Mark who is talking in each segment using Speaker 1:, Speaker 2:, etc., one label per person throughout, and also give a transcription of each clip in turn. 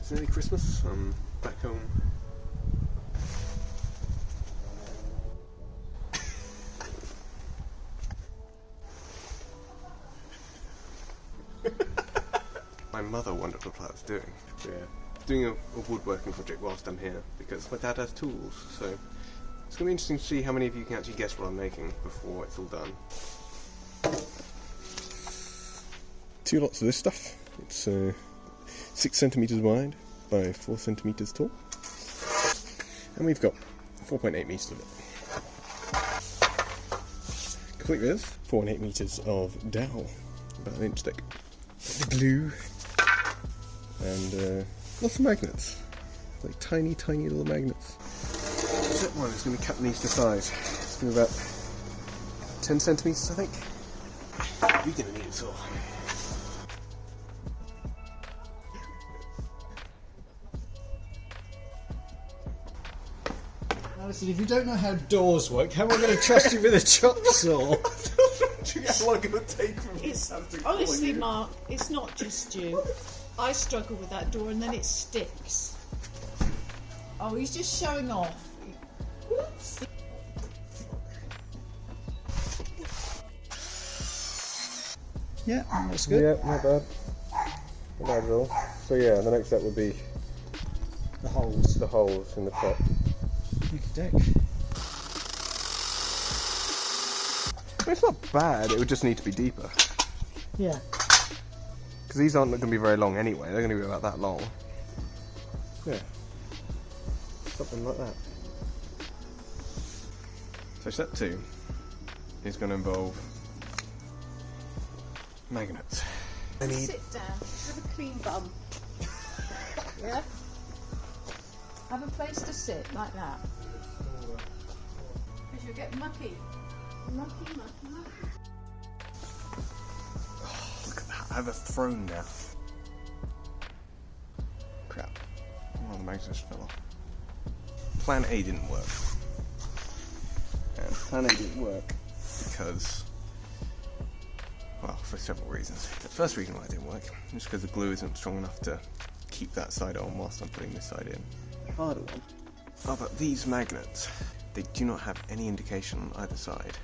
Speaker 1: It's nearly Christmas. I'm back home. My mother wondered what I was doing. Yeah. Doing a woodworking project whilst I'm here because my dad has tools, so it's going to be interesting to see how many of you can actually guess what I'm making before it's all done. 2 lots of this stuff. It's 6 centimetres wide by 4 centimetres tall, and we've got 4.8 metres of it. Complete with 4.8 metres of dowel, about an inch thick, glue, and lots of magnets, like tiny little magnets. Set one is going to be cut these to size. It's going to be about 10 centimetres, I think. You're going to need a saw.
Speaker 2: Alison, if you don't know how doors work, how am I going to trust you with a chop saw?
Speaker 1: How long it would take for me
Speaker 3: It's,
Speaker 1: to have to
Speaker 3: honestly, Mark, it's not just you. I struggle with that door and then it sticks. Oh, he's just showing off. Whoops.
Speaker 2: Yeah, that's good.
Speaker 1: Yeah, not bad. Not bad at all. So yeah, the next step would be
Speaker 2: The holes.
Speaker 1: the holes in the top.
Speaker 2: Make a deck.
Speaker 1: It's not bad, it would just need to be deeper.
Speaker 2: Yeah.
Speaker 1: Because these aren't going to be very long anyway, they're going to be about that long. Yeah. Something like that. So step 2 is going to involve magnets. I need...
Speaker 3: Sit down. Have a clean bum. Yeah? Have a place to sit, like that. Because you'll get mucky. Mucky.
Speaker 1: Oh, look at that, I have a throne now. Crap. Oh, the magnets just fell off. Plan A didn't work. And Plan A didn't work because, well, for several reasons. The first reason why it didn't work is because the glue isn't strong enough to keep that side on whilst I'm putting this side in. The harder one. Oh, but these magnets, they do not have any indication on either side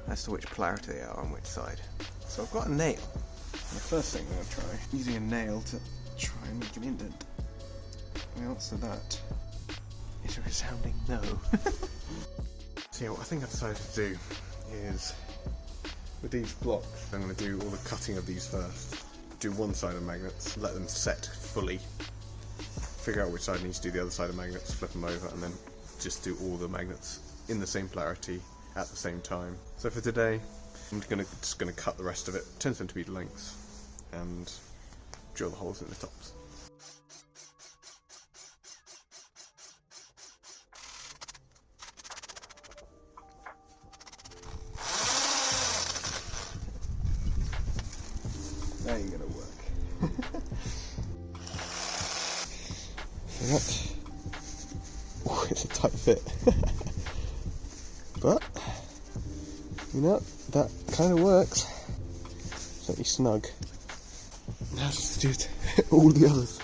Speaker 1: as to which polarity they are on which side. So I've got a nail. And the first thing I'm going to try, using a nail to try and make an indent. The answer to that is a resounding no. So yeah, what I think I've decided to do is, with these blocks, I'm going to do all the cutting of these first. Do one side of magnets, let them set fully, figure out which side needs to do the other side of magnets, flip them over, and then just do all the magnets in the same polarity at the same time. So for today, I'm just gonna cut the rest of it 10 centimetre lengths and drill the holes in the tops. That ain't gonna work. That, oh, it's a tight fit. But, you know, that kind of works. Certainly snug. Now just do all the others.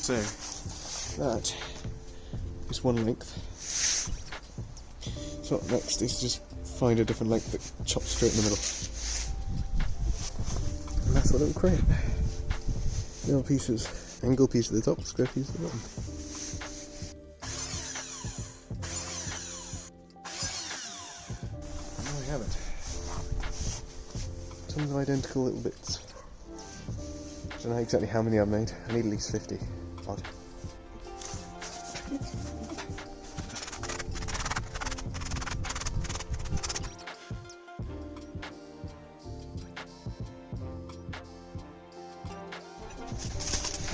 Speaker 1: So, that is one length. So next is just find a different length that chops straight in the middle. And that's what it will create. Little pieces, angle piece at the top, square piece at the bottom. And there we have it. Tons of identical little bits. I don't know exactly how many I've made. I need at least 50 odd.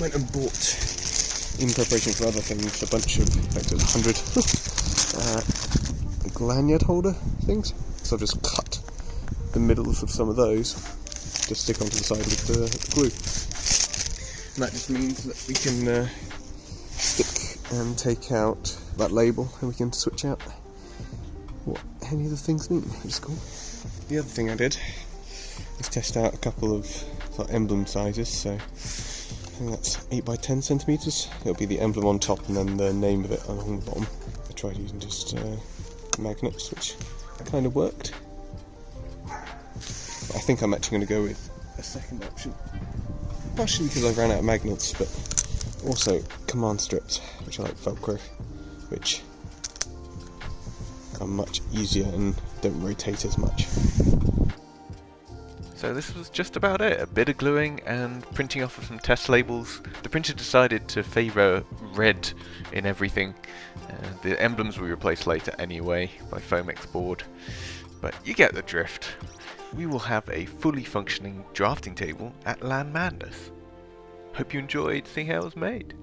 Speaker 1: Went and bought, in preparation for other things, a bunch of, like 100 lanyard holder things. So I've just cut the middles of some of those to stick onto the side with the glue. And that just means that we can stick and take out that label, and we can switch out what any of the things mean, which is cool. The other thing I did was test out a couple of sort of emblem sizes, so I think that's 8 by 10 centimetres. It'll be the emblem on top and then the name of it along the bottom. I tried using just magnets, which kind of worked. But I think I'm actually going to go with a second option. Partially because I ran out of magnets, but also command strips, which are like Velcro, which are much easier and don't rotate as much.
Speaker 4: So this was just about it, a bit of gluing and printing off of some test labels. The printer decided to favour red in everything. The emblems we replaced later anyway by Fomex board, but you get the drift. We will have a fully functioning drafting table at LAN Madness. Hope you enjoyed seeing how it was made.